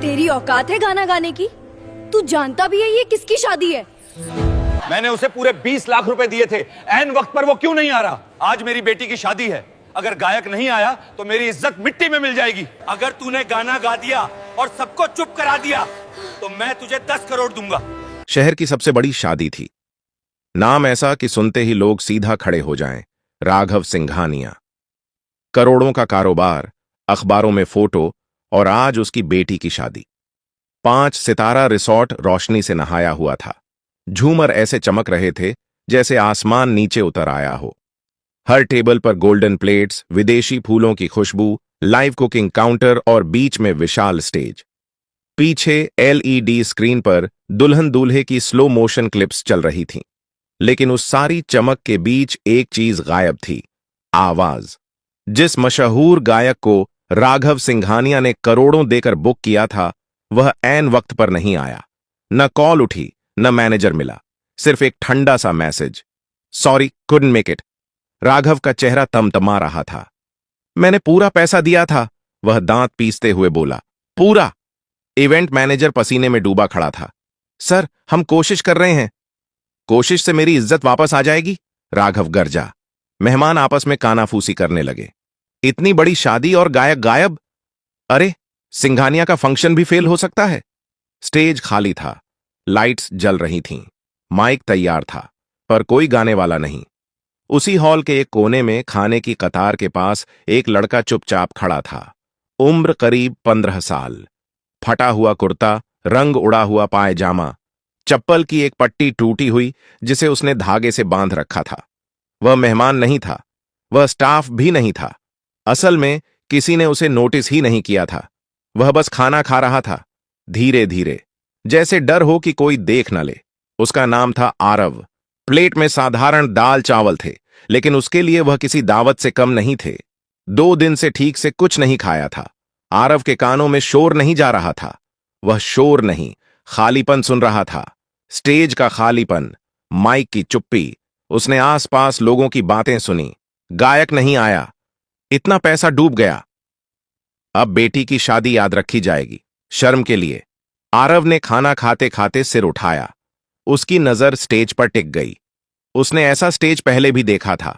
तेरी औकात है गाना गाने की? तू जानता भी है ये किसकी शादी है? मैंने उसे पूरे 20 लाख रुपए दिए थे, ऐन वक्त पर वो क्यों नहीं आ रहा? आज मेरी बेटी की शादी है, अगर गायक नहीं आया तो मेरी इज्जत मिट्टी में मिल जाएगी। अगर तूने गाना गा दिया और सबको चुप करा दिया तो मैं तुझे 10 करोड़ दूंगा। शहर की सबसे बड़ी शादी थी। नाम ऐसा कि सुनते ही लोग सीधा खड़े हो जाएं, राघव सिंघानिया। करोड़ों का कारोबार, अखबारों में फोटो, और आज उसकी बेटी की शादी। 5 सितारा रिसॉर्ट रोशनी से नहाया हुआ था। झूमर ऐसे चमक रहे थे जैसे आसमान नीचे उतर आया हो। हर टेबल पर गोल्डन प्लेट्स, विदेशी फूलों की खुशबू, लाइव कुकिंग काउंटर और बीच में विशाल स्टेज। पीछे एलईडी स्क्रीन पर दुल्हन दूल्हे की स्लो मोशन क्लिप्स चल रही थीं। लेकिन उस सारी चमक के बीच एक चीज गायब थी, आवाज। जिस मशहूर गायक को राघव सिंघानिया ने करोड़ों देकर बुक किया था, वह ऐन वक्त पर नहीं आया। न कॉल उठी, न मैनेजर मिला, सिर्फ एक ठंडा सा message, sorry couldn't make it. Raghav का चेहरा तमतमा रहा था। मैंने पूरा पैसा दिया था, वह दांत पीसते हुए बोला। पूरा? इवेंट मैनेजर पसीने में डूबा खड़ा था। सर, हम कोशिश कर रहे हैं। कोशिश से मेरी इज्जत वापस आ जाएगी? राघव गरजा। मेहमान आपस में कानाफूसी करने लगे। इतनी बड़ी शादी और गायक गायब? अरे, सिंघानिया का फंक्शन भी फेल हो सकता है। स्टेज खाली था, लाइट्स जल रही थीं, माइक तैयार था, पर कोई गाने वाला नहीं। उसी हॉल के एक कोने में खाने की कतार के पास एक लड़का चुपचाप खड़ा था। उम्र करीब 15 साल। फटा हुआ कुर्ता, रंग उड़ा हुआ पायजामा, चप्पल की एक पट्टी टूटी हुई जिसे उसने धागे से बांध रखा था। वह मेहमान नहीं था, वह स्टाफ भी नहीं था। असल में किसी ने उसे नोटिस ही नहीं किया था। वह बस खाना खा रहा था, धीरे धीरे, जैसे डर हो कि कोई देख न ले। उसका नाम था आरव। प्लेट में साधारण दाल चावल थे, लेकिन उसके लिए वह किसी दावत से कम नहीं थे। 2 दिन से ठीक से कुछ नहीं खाया था। आरव के कानों में शोर नहीं जा रहा था। वह शोर नहीं, खालीपन सुन रहा था। स्टेज का खालीपन, माइक की चुप्पी। उसने आसपास लोगों की बातें सुनी। गायक नहीं आया, इतना पैसा डूब गया। अब बेटी की शादी याद रखी जाएगी, शर्म के लिए। आरव ने खाना खाते खाते सिर उठाया। उसकी नजर स्टेज पर टिक गई। उसने ऐसा स्टेज पहले भी देखा था,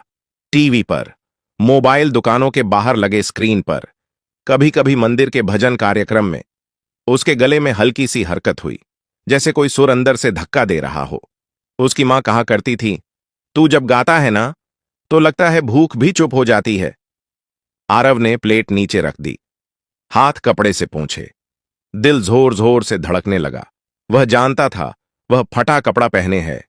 टीवी पर, मोबाइल दुकानों के बाहर लगे स्क्रीन पर, कभी कभी मंदिर के भजन कार्यक्रम में। उसके गले में हल्की सी हरकत हुई, जैसे कोई सुर अंदर से धक्का दे रहा हो। उसकी मां कहा करती थी, तू जब गाता है ना, तो लगता है भूख भी चुप हो जाती है। आरव ने प्लेट नीचे रख दी, हाथ कपड़े से पोंछे। दिल जोर जोर से धड़कने लगा। वह जानता था वह फटा कपड़ा पहने है,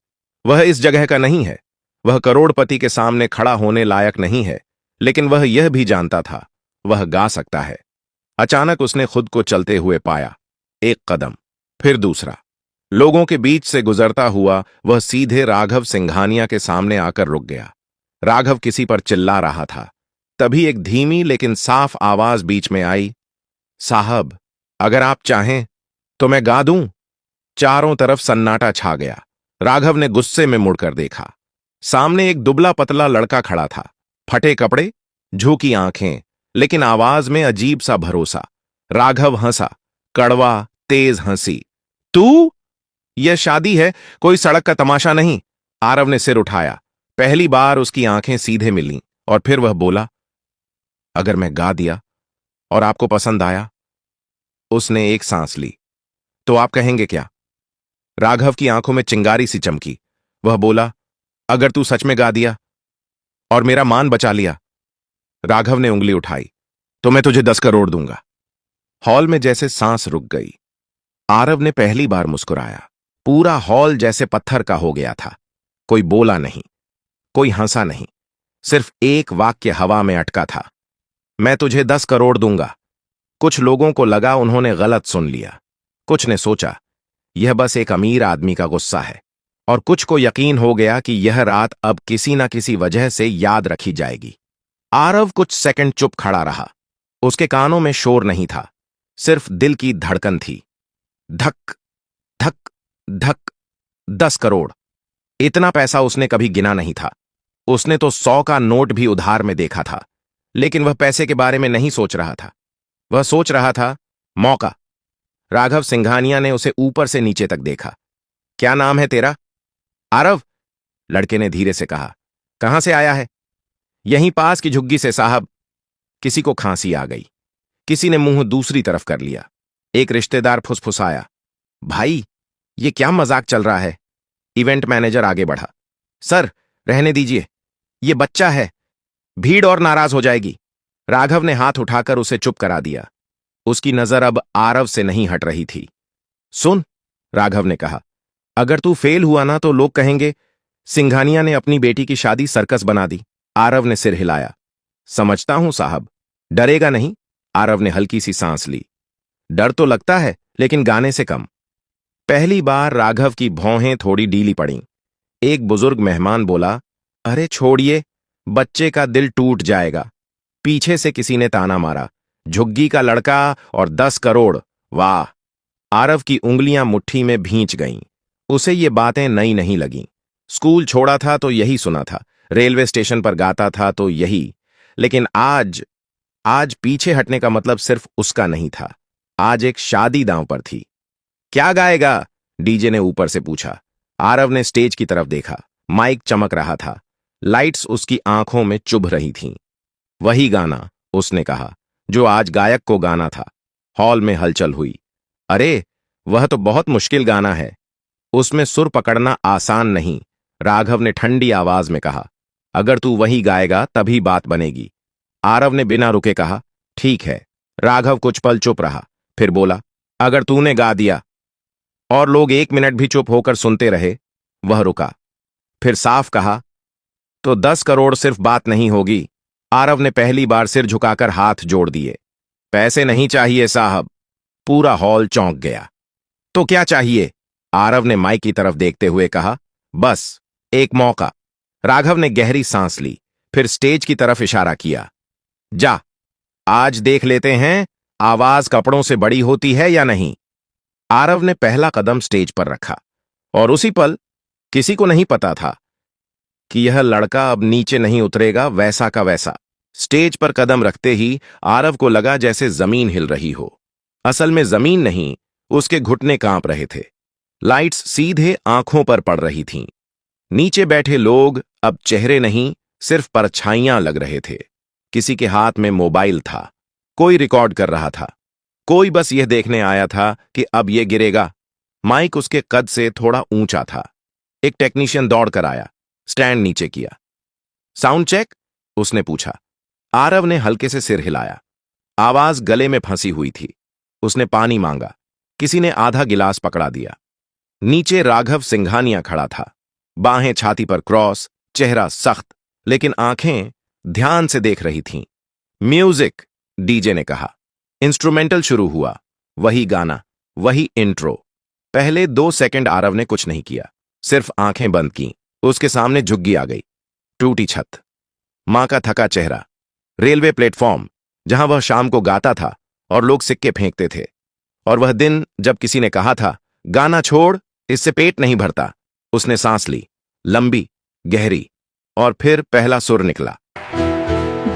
वह इस जगह का नहीं है, वह करोड़पति के सामने खड़ा होने लायक नहीं है। लेकिन वह यह भी जानता था वह गा सकता है। अचानक उसने खुद को चलते हुए पाया। एक कदम, फिर दूसरा। लोगों के बीच से गुजरता हुआ वह सीधे राघव सिंघानिया के सामने आकर रुक गया। राघव किसी पर चिल्ला रहा था। तभी एक धीमी लेकिन साफ आवाज बीच में आई, साहब, अगर आप चाहें तो मैं गा दूं। चारों तरफ सन्नाटा छा गया। राघव ने गुस्से में मुड़कर देखा। सामने एक दुबला पतला लड़का खड़ा था, फटे कपड़े, झुकी आंखें, लेकिन आवाज में अजीब सा भरोसा। राघव हंसा, कड़वा तेज हंसी। तू? यह शादी है, कोई सड़क का तमाशा नहीं। आरव ने सिर उठाया। पहली बार उसकी आंखें सीधे मिलीं और फिर वह बोला, अगर मैं गा दिया और आपको पसंद आया? उसने एक सांस ली। तो आप कहेंगे क्या? राघव की आंखों में चिंगारी सी चमकी। वह बोला, अगर तू सच में गा दिया और मेरा मान बचा लिया। राघव ने उंगली उठाई, तो मैं तुझे 10 करोड़ दूंगा। हॉल में जैसे सांस रुक गई। आरव ने पहली बार मुस्कुराया। पूरा हॉल जैसे पत्थर का हो गया था। कोई बोला नहीं, कोई हंसा नहीं, सिर्फ एक वाक्य हवा में अटका था, मैं तुझे 10 करोड़ दूंगा। कुछ लोगों को लगा उन्होंने गलत सुन लिया। कुछ ने सोचा यह बस एक अमीर आदमी का गुस्सा है, और कुछ को यकीन हो गया कि यह रात अब किसी न किसी वजह से याद रखी जाएगी। आरव कुछ सेकंड चुप खड़ा रहा। उसके कानों में शोर नहीं था, सिर्फ दिल की धड़कन थी। धक धक धक। 10 करोड़, इतना पैसा उसने कभी गिना नहीं था। उसने तो 100 का नोट भी उधार में देखा था, लेकिन वह पैसे के बारे में नहीं सोच रहा था। वह सोच रहा था मौका। राघव सिंघानिया ने उसे ऊपर से नीचे तक देखा। क्या नाम है तेरा? आरव, लड़के ने धीरे से कहा। कहां से आया है? यहीं पास की झुग्गी से साहब। किसी को खांसी आ गई। किसी ने मुंह दूसरी तरफ कर लिया। एक रिश्तेदार फुसफुसाया, भाई ये क्या मजाक चल रहा है? इवेंट मैनेजर आगे बढ़ा, सर रहने दीजिए, ये बच्चा है, भीड़ और नाराज हो जाएगी। राघव ने हाथ उठाकर उसे चुप करा दिया। उसकी नजर अब आरव से नहीं हट रही थी। सुन, राघव ने कहा, अगर तू फेल हुआ ना तो लोग कहेंगे सिंघानिया ने अपनी बेटी की शादी सर्कस बना दी। आरव ने सिर हिलाया। समझता हूं साहब, डरेगा नहीं? आरव ने हल्की सी सांस ली। डर तो लगता है, लेकिन गाने से कम। पहली बार राघव की भौहें थोड़ी ढीली पड़ीं। एक बुजुर्ग मेहमान बोला, अरे छोड़िए, बच्चे का दिल टूट जाएगा। पीछे से किसी ने ताना मारा, झुग्गी का लड़का और 10 करोड़। वाह! आरव की उंगलियां मुट्ठी में भींच गईं। उसे ये बातें नई नहीं लगीं। स्कूल छोड़ा था तो यही सुना था, रेलवे स्टेशन पर गाता था तो यही। लेकिन आज पीछे हटने का मतलब सिर्फ उसका नहीं था। आज एक शादी दांव पर थी। क्या गाएगा? डीजे ने ऊपर से पूछा। आरव ने स्टेज की तरफ देखा। माइक चमक रहा था। लाइट्स उसकी आंखों में चुभ रही थीं। वही गाना, उसने कहा, जो आज गायक को गाना था। हॉल में हलचल हुई। अरे, वह तो बहुत मुश्किल गाना है। उसमें सुर पकड़ना आसान नहीं। राघव ने ठंडी आवाज में कहा, अगर तू वही गाएगा तभी बात बनेगी। आरव ने बिना रुके कहा, ठीक है। राघव कुछ पल चुप रहा, फिर बोला, अगर तूने गा दिया। और लोग 1 मिनट भी चुप होकर सुनते रहे। वह रुका, फिर साफ कहा, तो 10 करोड़ सिर्फ बात नहीं होगी। आरव ने पहली बार सिर झुकाकर हाथ जोड़ दिए। पैसे नहीं चाहिए साहब। पूरा हॉल चौंक गया। तो क्या चाहिए? आरव ने माइक की तरफ देखते हुए कहा, बस एक मौका। राघव ने गहरी सांस ली, फिर स्टेज की तरफ इशारा किया, जा, आज देख लेते हैं आवाज कपड़ों से बड़ी होती है या नहीं। आरव ने पहला कदम स्टेज पर रखा, और उसी पल किसी को नहीं पता था कि यह लड़का अब नीचे नहीं उतरेगा, वैसा का वैसा। स्टेज पर कदम रखते ही आरव को लगा जैसे जमीन हिल रही हो। असल में जमीन नहीं, उसके घुटने कांप रहे थे। लाइट्स सीधे आंखों पर पड़ रही थीं। नीचे बैठे लोग अब चेहरे नहीं, सिर्फ परछाइयां लग रहे थे। किसी के हाथ में मोबाइल था, कोई रिकॉर्ड कर रहा था, कोई बस यह देखने आया था कि अब यह गिरेगा। माइक उसके कद से थोड़ा ऊंचा था। एक टेक्नीशियन दौड़कर आया, स्टैंड नीचे किया। Sound check? उसने पूछा। आरव ने हल्के से सिर हिलाया। आवाज गले में फंसी हुई थी। उसने पानी मांगा। किसी ने आधा गिलास पकड़ा दिया। नीचे राघव सिंघानिया खड़ा था, बाहें छाती पर क्रॉस, चेहरा सख्त, लेकिन आंखें ध्यान से देख रही थीं। म्यूजिक, डीजे ने कहा। इंस्ट्रूमेंटल शुरू हुआ। वही गाना, वही इंट्रो। पहले 2 सेकंड आरव ने कुछ नहीं किया, सिर्फ आंखें बंद कीं। उसके सामने झुग्गी आ गई। टूटी छत, मां का थका चेहरा, रेलवे प्लेटफॉर्म जहां वह शाम को गाता था और लोग सिक्के फेंकते थे, और वह दिन जब किसी ने कहा था, गाना छोड़, इससे पेट नहीं भरता। उसने सांस ली, लंबी, गहरी, और फिर पहला सुर निकला।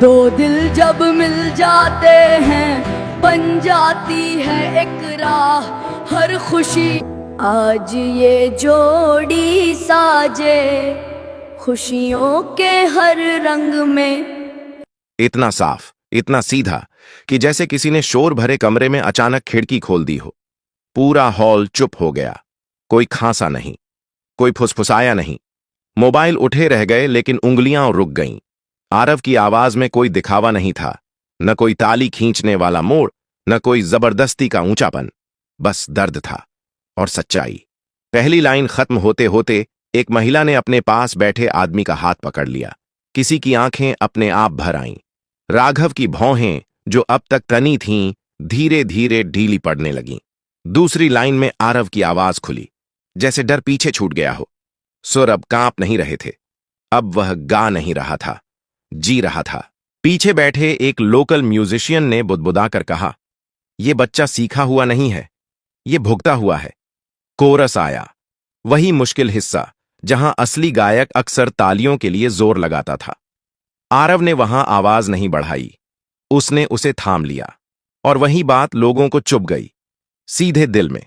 दो दिल जब मिल जाते हैं, बन जाती है एक राह, हर खुशी आज ये जोड़ी साजे, खुशियों के हर रंग में। इतना साफ, इतना सीधा कि जैसे किसी ने शोर भरे कमरे में अचानक खिड़की खोल दी हो। पूरा हॉल चुप हो गया। कोई खांसा नहीं, कोई फुसफुसाया नहीं। मोबाइल उठे रह गए, लेकिन उंगलियां रुक गईं। आरव की आवाज में कोई दिखावा नहीं था, न कोई ताली खींचने वाला मोड़, न कोई जबरदस्ती का ऊंचापन। बस दर्द था और सच्चाई। पहली लाइन खत्म होते होते एक महिला ने अपने पास बैठे आदमी का हाथ पकड़ लिया। किसी की आंखें अपने आप भर आईं। राघव की भौहें, जो अब तक तनी थीं, धीरे धीरे ढीली पड़ने लगीं। दूसरी लाइन में आरव की आवाज खुली, जैसे डर पीछे छूट गया हो। सुर अब कांप नहीं रहे थे। अब वह गा नहीं रहा था, जी रहा था। पीछे बैठे एक लोकल म्यूजिशियन ने बुदबुदाकर कहा, यह बच्चा सीखा हुआ नहीं है, यह भुगता हुआ है। कोरस आया, वही मुश्किल हिस्सा जहां असली गायक अक्सर तालियों के लिए जोर लगाता था। आरव ने वहां आवाज नहीं बढ़ाई, उसने उसे थाम लिया, और वही बात लोगों को चुभ गई। सीधे दिल में।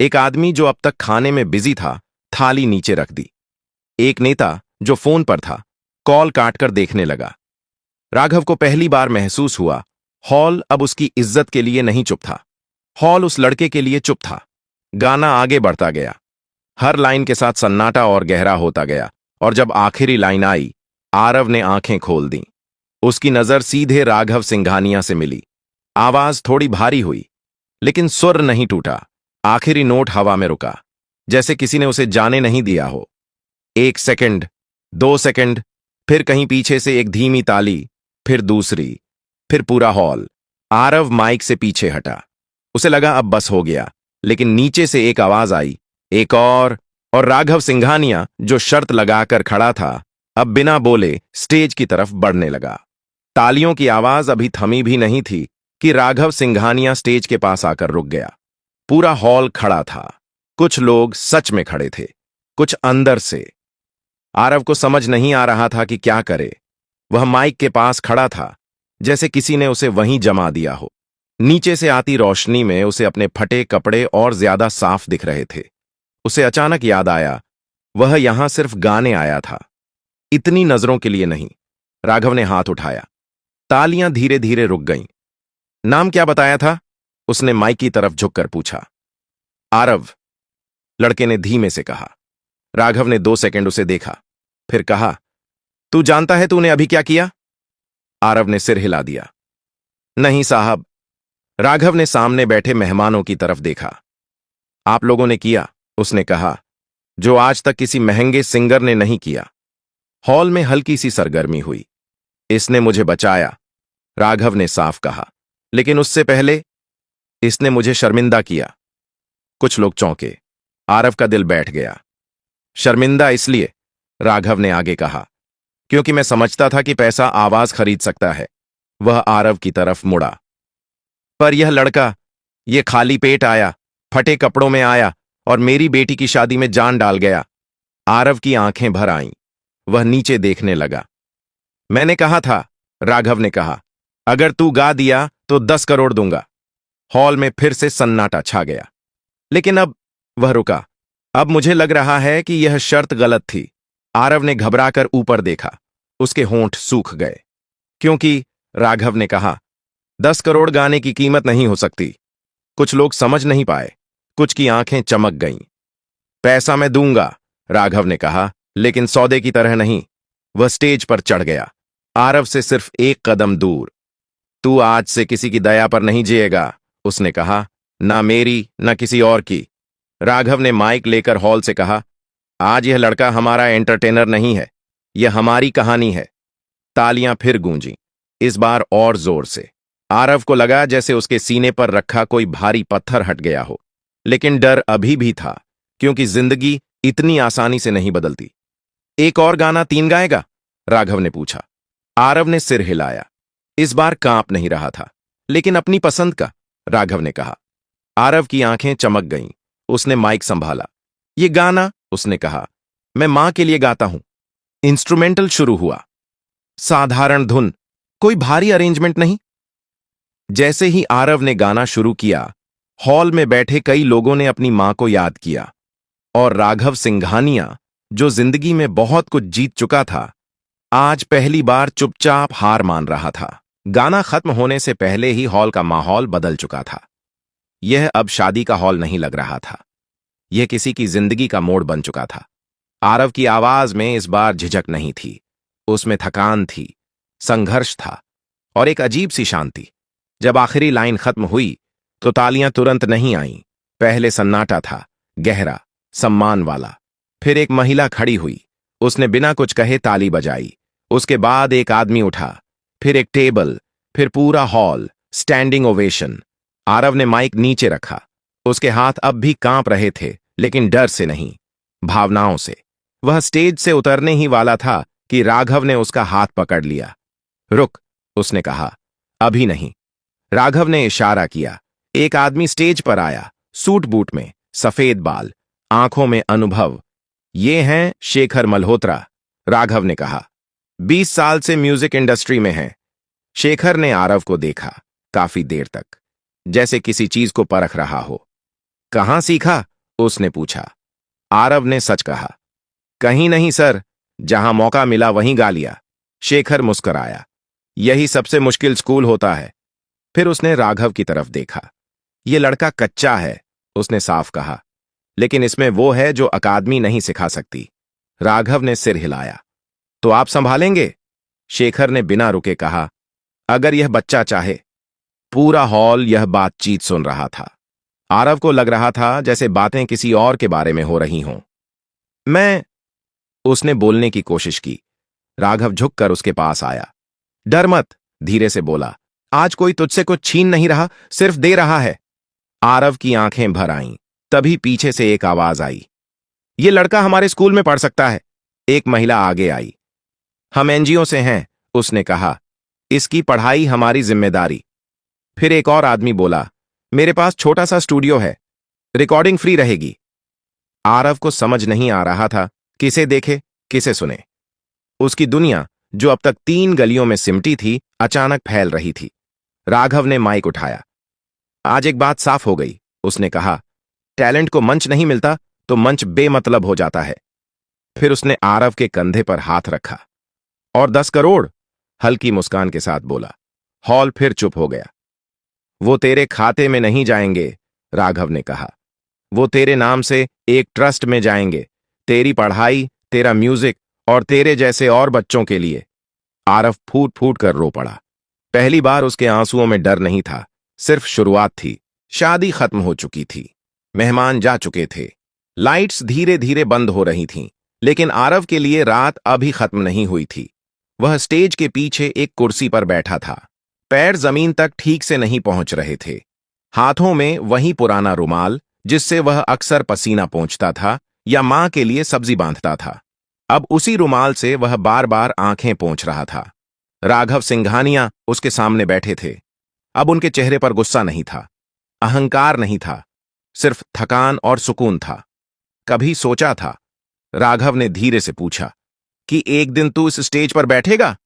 एक आदमी जो अब तक खाने में बिजी था, थाली नीचे रख दी। एक नेता जो फोन पर था, कॉल काटकर देखने लगा। राघव को पहली बार महसूस हुआ, हॉल अब उसकी इज्जत के लिए नहीं चुप था, हॉल उस लड़के के लिए चुप था। गाना आगे बढ़ता गया, हर लाइन के साथ सन्नाटा और गहरा होता गया, और जब आखिरी लाइन आई, आरव ने आंखें खोल दी। उसकी नजर सीधे राघव सिंघानिया से मिली। आवाज थोड़ी भारी हुई, लेकिन सुर नहीं टूटा। आखिरी नोट हवा में रुका, जैसे किसी ने उसे जाने नहीं दिया हो। 1 सेकंड, 2 सेकंड, फिर कहीं पीछे से एक धीमी ताली, फिर दूसरी, फिर पूरा हॉल। आरव माइक से पीछे हटा। उसे लगा अब बस हो गया, लेकिन नीचे से एक आवाज आई, एक और राघव सिंघानिया, जो शर्त लगाकर खड़ा था, अब बिना बोले स्टेज की तरफ बढ़ने लगा। तालियों की आवाज अभी थमी भी नहीं थी कि राघव सिंघानिया स्टेज के पास आकर रुक गया। पूरा हॉल खड़ा था। कुछ लोग सच में खड़े थे, कुछ अंदर से। आरव को समझ नहीं आ रहा था कि क्या करे। वह माइक के पास खड़ा था, जैसे किसी ने उसे वहीं जमा दिया हो। नीचे से आती रोशनी में उसे अपने फटे कपड़े और ज्यादा साफ दिख रहे थे। उसे अचानक याद आया, वह यहां सिर्फ गाने आया था, इतनी नजरों के लिए नहीं। राघव ने हाथ उठाया। तालियां धीरे धीरे रुक गईं। नाम क्या बताया था? उसने माइक की तरफ झुककर पूछा। आरव, लड़के ने धीमे से कहा। राघव ने 2 सेकंड उसे देखा, फिर कहा, तू जानता है तूने अभी क्या किया? आरव ने सिर हिला दिया। नहीं साहब। राघव ने सामने बैठे मेहमानों की तरफ देखा। आप लोगों ने किया, उसने कहा, जो आज तक किसी महंगे सिंगर ने नहीं किया। हॉल में हल्की सी सरगर्मी हुई। इसने मुझे बचाया, राघव ने साफ कहा, लेकिन उससे पहले इसने मुझे शर्मिंदा किया। कुछ लोग चौंके। आरव का दिल बैठ गया। शर्मिंदा इसलिए, राघव ने आगे कहा, क्योंकि मैं समझता था कि पैसा आवाज खरीद सकता है। वह आरव की तरफ मुड़ा। पर यह लड़का, ये खाली पेट आया, फटे कपड़ों में आया और मेरी बेटी की शादी में जान डाल गया। आरव की आंखें भर आईं। वह नीचे देखने लगा। मैंने कहा था, राघव ने कहा, अगर तू गा दिया तो 10 करोड़ दूंगा। हॉल में फिर से सन्नाटा छा गया। लेकिन अब वह रुका। अब मुझे लग रहा है कि यह शर्त गलत थी। आरव ने घबराकर ऊपर देखा। उसके होंठ सूख गए। क्योंकि, राघव ने कहा, 10 करोड़ गाने की कीमत नहीं हो सकती। कुछ लोग समझ नहीं पाए, कुछ की आंखें चमक गईं। पैसा मैं दूंगा, राघव ने कहा, लेकिन सौदे की तरह नहीं। वह स्टेज पर चढ़ गया, आरव से सिर्फ 1 कदम दूर। तू आज से किसी की दया पर नहीं जिएगा, उसने कहा, ना मेरी ना किसी और की। राघव ने माइक लेकर हॉल से कहा, आज यह लड़का हमारा एंटरटेनर नहीं है, यह हमारी कहानी है। तालियां फिर गूंजीं, इस बार और जोर से। आरव को लगा जैसे उसके सीने पर रखा कोई भारी पत्थर हट गया हो, लेकिन डर अभी भी था, क्योंकि जिंदगी इतनी आसानी से नहीं बदलती। एक और गाना 3 गाएगा? राघव ने पूछा। आरव ने सिर हिलाया। इस बार कांप नहीं रहा था, लेकिन अपनी पसंद का, राघव ने कहा। आरव की आंखें चमक गईं। उसने माइक संभाला। ये गाना, उसने कहा, मैं मां के लिए गाता हूं। इंस्ट्रूमेंटल शुरू हुआ। साधारण धुन, कोई भारी अरेंजमेंट नहीं। जैसे ही आरव ने गाना शुरू किया, हॉल में बैठे कई लोगों ने अपनी मां को याद किया। और राघव सिंघानिया, जो जिंदगी में बहुत कुछ जीत चुका था, आज पहली बार चुपचाप हार मान रहा था। गाना खत्म होने से पहले ही हॉल का माहौल बदल चुका था। यह अब शादी का हॉल नहीं लग रहा था, यह किसी की जिंदगी का मोड़ बन चुका था। आरव की आवाज में इस बार झिझक नहीं थी, उसमें थकान थी, संघर्ष था और एक अजीब सी शांति। जब आखिरी लाइन खत्म हुई तो तालियां तुरंत नहीं आईं। पहले सन्नाटा था, गहरा, सम्मान वाला। फिर एक महिला खड़ी हुई, उसने बिना कुछ कहे ताली बजाई। उसके बाद एक आदमी उठा, फिर एक टेबल, फिर पूरा हॉल, स्टैंडिंग ओवेशन। आरव ने माइक नीचे रखा। उसके हाथ अब भी कांप रहे थे, लेकिन डर से नहीं, भावनाओं से। वह स्टेज से उतरने ही वाला था कि राघव ने उसका हाथ पकड़ लिया। रुक, उसने कहा, अभी नहीं। राघव ने इशारा किया। एक आदमी स्टेज पर आया, सूट बूट में, सफेद बाल, आंखों में अनुभव। ये हैं शेखर मल्होत्रा, राघव ने कहा। 20 साल से म्यूजिक इंडस्ट्री में हैं। शेखर ने आरव को देखा, काफी देर तक। जैसे किसी चीज को परख रहा हो। कहां सीखा? उसने पूछा। आरव ने सच कहा। कहीं नहीं सर, जहां मौका मिला वहीं गा लिया। शेखर मुस्कुराया। यही सबसे मुश्किल स्कूल होता है। फिर उसने राघव की तरफ देखा। ये लड़का कच्चा है, उसने साफ कहा, लेकिन इसमें वो है जो अकादमी नहीं सिखा सकती। राघव ने सिर हिलाया। तो आप संभालेंगे? शेखर ने बिना रुके कहा, अगर यह बच्चा चाहे। पूरा हॉल यह बातचीत सुन रहा था। आरव को लग रहा था जैसे बातें किसी और के बारे में हो रही हों। मैं उसने बोलने की कोशिश की। राघव झुककर उसके पास आया। डर मत, धीरे से बोला। आज कोई तुझसे कुछ छीन नहीं रहा, सिर्फ दे रहा है। आरव की आंखें भर आईं। तभी पीछे से एक आवाज आई। ये लड़का हमारे स्कूल में पढ़ सकता है। एक महिला आगे आई। हम एनजीओ से हैं, उसने कहा। इसकी पढ़ाई हमारी जिम्मेदारी। फिर एक और आदमी बोला, मेरे पास छोटा सा स्टूडियो है, रिकॉर्डिंग फ्री रहेगी। आरव को समझ नहीं आ रहा था किसे देखे किसे सुने। उसकी दुनिया, जो अब तक 3 गलियों में सिमटी थी, अचानक फैल रही थी। राघव ने माइक उठाया। आज एक बात साफ हो गई, उसने कहा। टैलेंट को मंच नहीं मिलता तो मंच बेमतलब हो जाता है। फिर उसने आरव के कंधे पर हाथ रखा। और 10 करोड़, हल्की मुस्कान के साथ बोला। हॉल फिर चुप हो गया। वो तेरे खाते में नहीं जाएंगे, राघव ने कहा। वो तेरे नाम से एक ट्रस्ट में जाएंगे, तेरी पढ़ाई, तेरा म्यूजिक और तेरे जैसे और बच्चों के लिए। आरव फूट फूट कर रो पड़ा। पहली बार उसके आंसुओं में डर नहीं था, सिर्फ शुरुआत थी। शादी खत्म हो चुकी थी, मेहमान जा चुके थे, लाइट्स धीरे धीरे बंद हो रही थीं, लेकिन आरव के लिए रात अभी खत्म नहीं हुई थी। वह स्टेज के पीछे एक कुर्सी पर बैठा था। पैर जमीन तक ठीक से नहीं पहुंच रहे थे। हाथों में वही पुराना रुमाल जिससे वह अक्सर पसीना पोंछता था या मां के लिए सब्जी बांधता था। अब उसी रुमाल से वह बार बार आंखें पोंछ रहा था। राघव सिंघानिया उसके सामने बैठे थे। अब उनके चेहरे पर गुस्सा नहीं था, अहंकार नहीं था, सिर्फ थकान और सुकून था। कभी सोचा था? राघव ने धीरे से पूछा कि एक दिन तू इस स्टेज पर बैठेगा?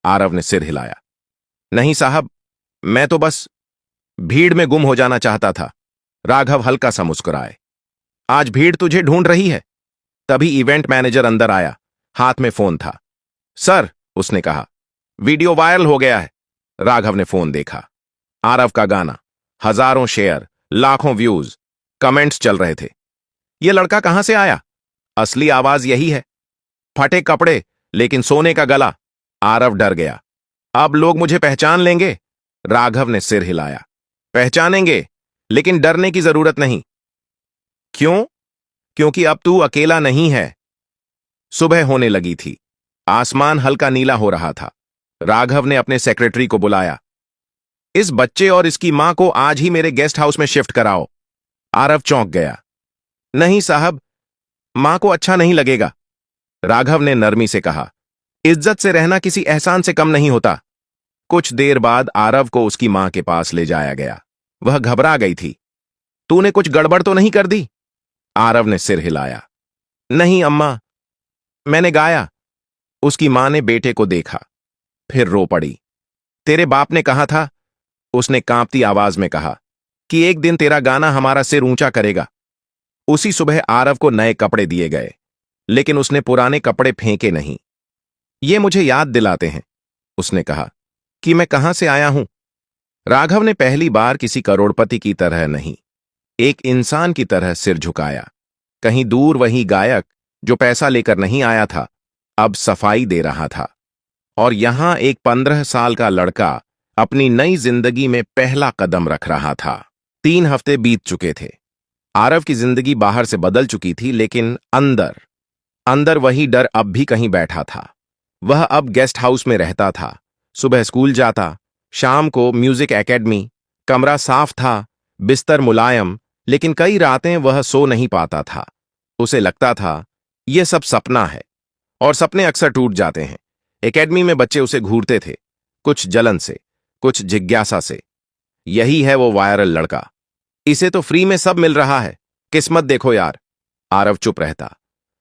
आरव ने सिर हिलाया। नहीं साहब, मैं तो बस भीड़ में गुम हो जाना चाहता था। राघव हल्का सा मुस्कुराए। आज भीड़ तुझे ढूंढ रही है। तभी इवेंट मैनेजर अंदर आया, हाथ में फोन था। सर, उसने कहा, वीडियो वायरल हो गया है। राघव ने फोन देखा। आरव का गाना, हजारों शेयर, लाखों व्यूज, कमेंट्स चल रहे थे। यह लड़का कहां से आया? असली आवाज यही है। फटे कपड़े लेकिन सोने का गला। आरव डर गया। अब लोग मुझे पहचान लेंगे। राघव ने सिर हिलाया। पहचानेंगे, लेकिन डरने की जरूरत नहीं। क्यों? क्योंकि अब तू अकेला नहीं है। सुबह होने लगी थी। आसमान हल्का नीला हो रहा था। राघव ने अपने सेक्रेटरी को बुलाया। इस बच्चे और इसकी मां को आज ही मेरे गेस्ट हाउस में शिफ्ट कराओ। आरव चौंक गया। नहीं साहब, मां को अच्छा नहीं लगेगा। राघव ने नरमी से कहा, इज्जत से रहना किसी एहसान से कम नहीं होता। कुछ देर बाद आरव को उसकी मां के पास ले जाया गया। वह घबरा गई थी। तूने कुछ गड़बड़ तो नहीं कर दी? आरव ने सिर हिलाया। नहीं अम्मा, मैंने गाया। उसकी मां ने बेटे को देखा, फिर रो पड़ी। तेरे बाप ने कहा था, उसने कांपती आवाज में कहा, कि एक दिन तेरा गाना हमारा सिर ऊंचा करेगा। उसी सुबह आरव को नए कपड़े दिए गए, लेकिन उसने पुराने कपड़े फेंके नहीं। ये मुझे याद दिलाते हैं, उसने कहा, कि मैं कहां से आया हूं। राघव ने पहली बार किसी करोड़पति की तरह नहीं, एक इंसान की तरह सिर झुकाया। कहीं दूर वही गायक जो पैसा लेकर नहीं आया था, अब सफाई दे रहा था। और यहां एक 15 साल का लड़का अपनी नई जिंदगी में पहला कदम रख रहा था। 3 हफ्ते बीत चुके थे। आरव की जिंदगी बाहर से बदल चुकी थी, लेकिन अंदर अंदर वही डर अब भी कहीं बैठा था। वह अब गेस्ट हाउस में रहता था। सुबह स्कूल जाता, शाम को म्यूजिक एकेडमी। कमरा साफ था, बिस्तर मुलायम, लेकिन कई रातें वह सो नहीं पाता था। उसे लगता था यह सब सपना है, और सपने अक्सर टूट जाते हैं। एकेडमी में बच्चे उसे घूरते थे, कुछ जलन से, कुछ जिज्ञासा से। यही है वो वायरल लड़का, इसे तो फ्री में सब मिल रहा है, किस्मत देखो यार। आरव चुप रहता।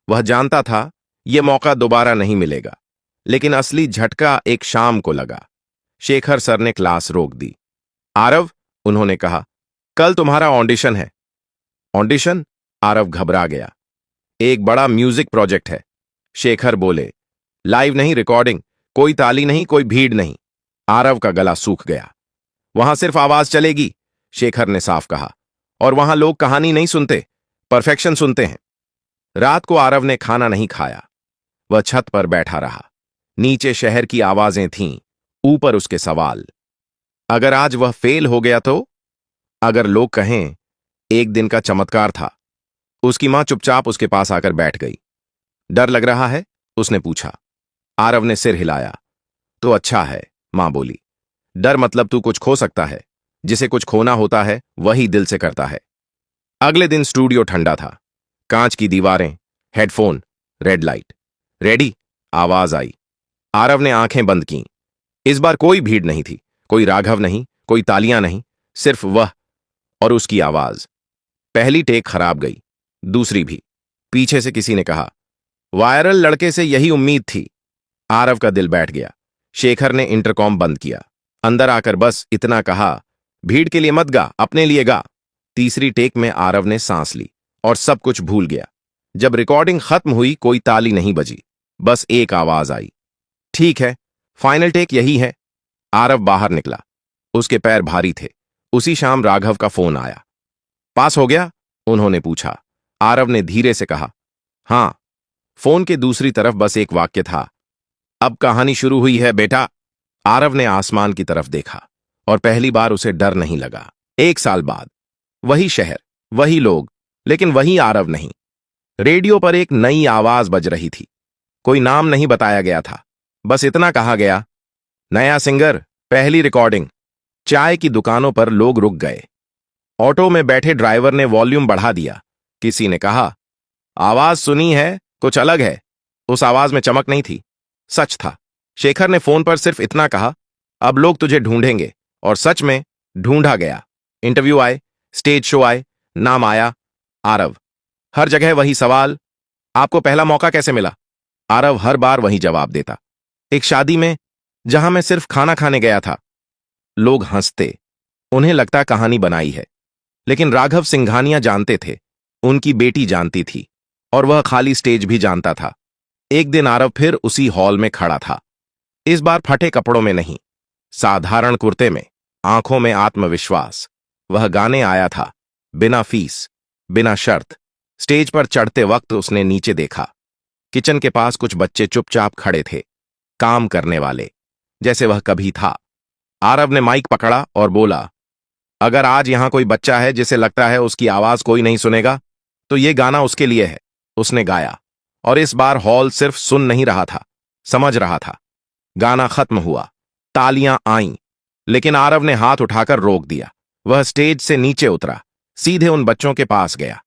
वह जानता था यह मौका दोबारा नहीं मिलेगा, लेकिन असली झटका एक शाम को लगा। शेखर सर ने क्लास रोक दी। आरव, उन्होंने कहा, कल तुम्हारा ऑडिशन है। ऑडिशन? आरव घबरा गया। एक बड़ा म्यूजिक प्रोजेक्ट है। शेखर बोले, लाइव नहीं, रिकॉर्डिंग, कोई ताली नहीं, कोई भीड़ नहीं। आरव का गला सूख गया। वहां सिर्फ आवाज चलेगी, शेखर ने साफ कहा, और वहां लोग कहानी नहीं सुनते, परफेक्शन सुनते हैं। रात को आरव ने खाना नहीं खाया। वह छत पर बैठा रहा। नीचे शहर की आवाजें थीं, ऊपर उसके सवाल। अगर आज वह फेल हो गया तो? अगर लोग कहें एक दिन का चमत्कार था? उसकी मां चुपचाप उसके पास आकर बैठ गई। डर लग रहा है? उसने पूछा। आरव ने सिर हिलाया। तो अच्छा है, मां बोली। डर मतलब तू कुछ खो सकता है। जिसे कुछ खोना होता है वही दिल से करता है। अगले दिन स्टूडियो ठंडा था। कांच की दीवारें, हेडफोन, रेड लाइट। रेडी? आवाज आई। आरव ने आंखें बंद कीं। इस बार कोई भीड़ नहीं थी, कोई राघव नहीं, कोई तालियां नहीं, सिर्फ वह और उसकी आवाज। पहली टेक खराब गई, दूसरी भी। पीछे से किसी ने कहा, वायरल लड़के से यही उम्मीद थी। आरव का दिल बैठ गया। शेखर ने इंटरकॉम बंद किया। अंदर आकर बस इतना कहा, भीड़ के लिए मत गा, अपने लिए गा। तीसरी टेक में आरव ने सांस ली और सब कुछ भूल गया। जब रिकॉर्डिंग खत्म हुई, कोई ताली नहीं बजी, बस एक आवाज आई, ठीक है, फाइनल टेक यही है। आरव बाहर निकला। उसके पैर भारी थे। उसी शाम राघव का फोन आया। पास हो गया? उन्होंने पूछा। आरव ने धीरे से कहा, हां। फोन के दूसरी तरफ बस एक वाक्य था, अब कहानी शुरू हुई है बेटा। आरव ने आसमान की तरफ देखा और पहली बार उसे डर नहीं लगा। 1 साल बाद वही शहर, वही लोग, लेकिन वही आरव नहीं। रेडियो पर एक नई आवाज बज रही थी। कोई नाम नहीं बताया गया था, बस इतना कहा गया, नया सिंगर, पहली रिकॉर्डिंग। चाय की दुकानों पर लोग रुक गए। ऑटो में बैठे ड्राइवर ने वॉल्यूम बढ़ा दिया। किसी ने कहा, आवाज सुनी है, कुछ अलग है। उस आवाज में चमक नहीं थी, सच था। शेखर ने फोन पर सिर्फ इतना कहा, अब लोग तुझे ढूंढेंगे, और सच में ढूंढा गया। इंटरव्यू आए, स्टेज शो आए, नाम आया, आरव। हर जगह वही सवाल, आपको पहला मौका कैसे मिला? आरव हर बार वही जवाब देता, एक शादी में, जहां मैं सिर्फ खाना खाने गया था। लोग हंसते, उन्हें लगता कहानी बनाई है। लेकिन राघव सिंघानिया जानते थे, उनकी बेटी जानती थी, और वह खाली स्टेज भी जानता था। एक दिन आरव फिर उसी हॉल में खड़ा था। इस बार फटे कपड़ों में नहीं, साधारण कुर्ते में, आंखों में आत्मविश्वास। वह गाने आया था, बिना फीस, बिना शर्त। स्टेज पर चढ़ते वक्त उसने नीचे देखा। किचन के पास कुछ बच्चे चुपचाप खड़े थे, काम करने वाले, जैसे वह कभी था। आरव ने माइक पकड़ा और बोला, अगर आज यहां कोई बच्चा है जिसे लगता है उसकी आवाज कोई नहीं सुनेगा, तो ये गाना उसके लिए है। उसने गाया, और इस बार हॉल सिर्फ सुन नहीं रहा था, समझ रहा था। गाना खत्म हुआ, तालियां आईं, लेकिन आरव ने हाथ उठाकर रोक दिया। वह स्टेज से नीचे उतरा, सीधे उन बच्चों के पास गया।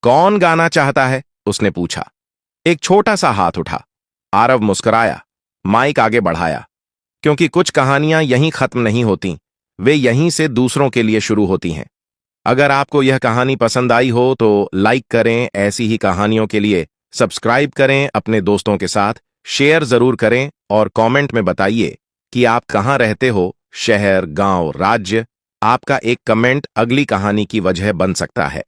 कौन गाना चाहता है? उसने पूछा। एक छोटा सा हाथ उठा। आरव मुस्कुराया, माइक आगे बढ़ाया, क्योंकि कुछ कहानियां यहीं खत्म नहीं होती, वे यहीं से दूसरों के लिए शुरू होती हैं। अगर आपको यह कहानी पसंद आई हो तो लाइक करें, ऐसी ही कहानियों के लिए सब्सक्राइब करें, अपने दोस्तों के साथ शेयर जरूर करें, और कमेंट में बताइए कि आप कहां रहते हो, शहर, गांव, राज्य। आपका एक कमेंट अगली कहानी की वजह बन सकता है।